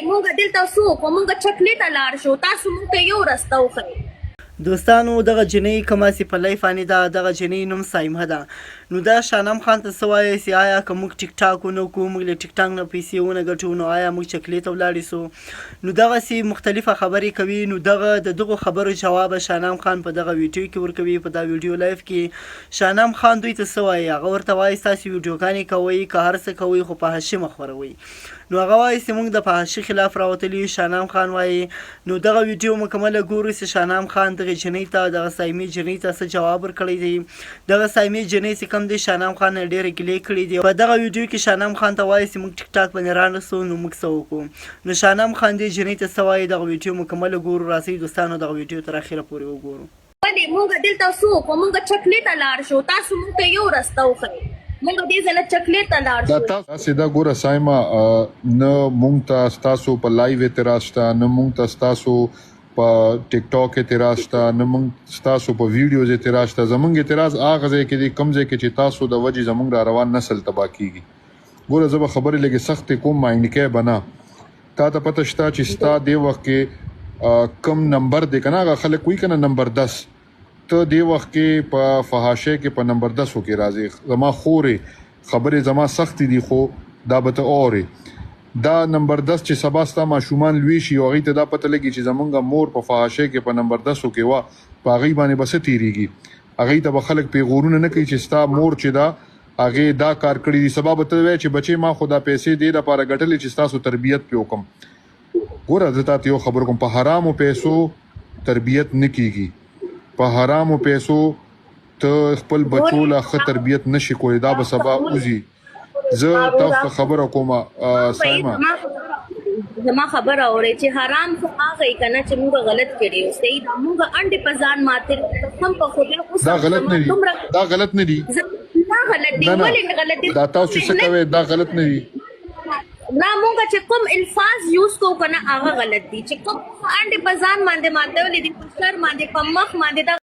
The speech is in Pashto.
مونږ دلته څوک مونږ چکلې ته لاړ شو تاسو مونږ ته یو رسته وښیئ. دوستانو دغه جنۍ کومه چې په لایف باندې ده دغه جنۍ نوم سایمه ده نو دا شانم خان ته څه وایي چې آیا که موږ ټیک ټاک ونه کړو موږ له ټیک ټاک نه پیسې ونه ګټو نو آیا موږ چکلې ته ولاړې سو نو دغسې مختلفه خبرې کوي نو دغه خبرو جواب شانم خان په دغه ویډیو کې ورکوي په دا ویډیو لایف کې شانم خان دوی ته څه وایي هغه ورته وایي ستاسې ویډیوګانې کوئ که هر څه کوئ خو فحاشي مه خپروئ نو هغه وایي چې موږ د فحاشي خلاف راوتلي یو شانم خان وایي نو دغه ویډیو مکمله ګورو چې شانم خان دغه جنۍ ته دغه سایمې جنۍ ته څه جواب ورکړی دی دغه سایمې جنۍ چې کوم دی شانم خان نه ډېرې ګیلې کړي دي په دغه ویډیو کې شانم خان ته وایي چې موږ ټیک ټاک باندې رانسو نو موږ څه وکړو نو شانم خان دې جنۍ ته څه وایي دغه ویډیو مکمله ګورو راځئ دوستانو دغه ویډیو تر اخره پورې وګورو. ولې مونږ دلته څوک مونږ چکلې ته لاړ شو تاسو مونږ ته یو رسته وښیئ. مونږ دې ځله چکلې ته لاړ شو. تاسې دا ګوره سایمه نه مونږ ته ستاسو په لایو اعتراض شته نه مونږ ته ستاسو په ټیک ټاک اعتراض شته نه مونږ ستاسو په ویډیوز اعتراض شته زمونږ اعتراض هغه ځای کې دی کوم ځای کې چې تاسو د وجې زمونږ را روان نسل تباه کیږي. ګوره زه به خبرې لږې سختې کوم ماینډکۍ به نه تا ته پته شته چې ستا دې وخت کې کم نمبر دی که نه هغه خلک وایي که نه نمبر 10 ته دې وخت کې په فحاشۍ کې په نمبر 10 کې راځې زما خورې خبرې زما سختې دي خو دا به ته اورې دا نمبر 10 چې سبا ستا ماشومان لوی شي او هغوی ته دا پته لګي چې زمونږ مور په فحاشۍ کې په نمبر 10 کې وه په هغوی باندې به څه تېرېږي هغوی ته به خلک پیغورونه نه کوي چې ستا مور چې دا هغې دا کار کړي دي سبا به ته وایې چې بچې ما خو دا پیسې دې دپاره ګټلې چې ستاسو تربیت پې وکړم. ګوره زه تاته یو خبر کوم په حرامو پیسو تربیت نه کیږي په حرامو پیسو ته خپل بچو لا ښه تربیت نشي کولی دا به سبا وځي. زه تاسو ته خبره کوم سایمه زما خبره اورئ چې حرام خو هغه یې که نه چې موږ غلط کړي یو صحیح ده موږ انډې په ځان ماتې هم په خدای اوس دا غلط نه دي دا غلط نه دي دا غلط دي ولې غلط دي دا تاسو څه کوئ دا غلط نه دي نه مونږ چې کوم الفاظ یوز کوو که نه هغه غلط دي چې کوم انډې په ځان باندې ماتولې دي په سر باندې په مخ باندې دا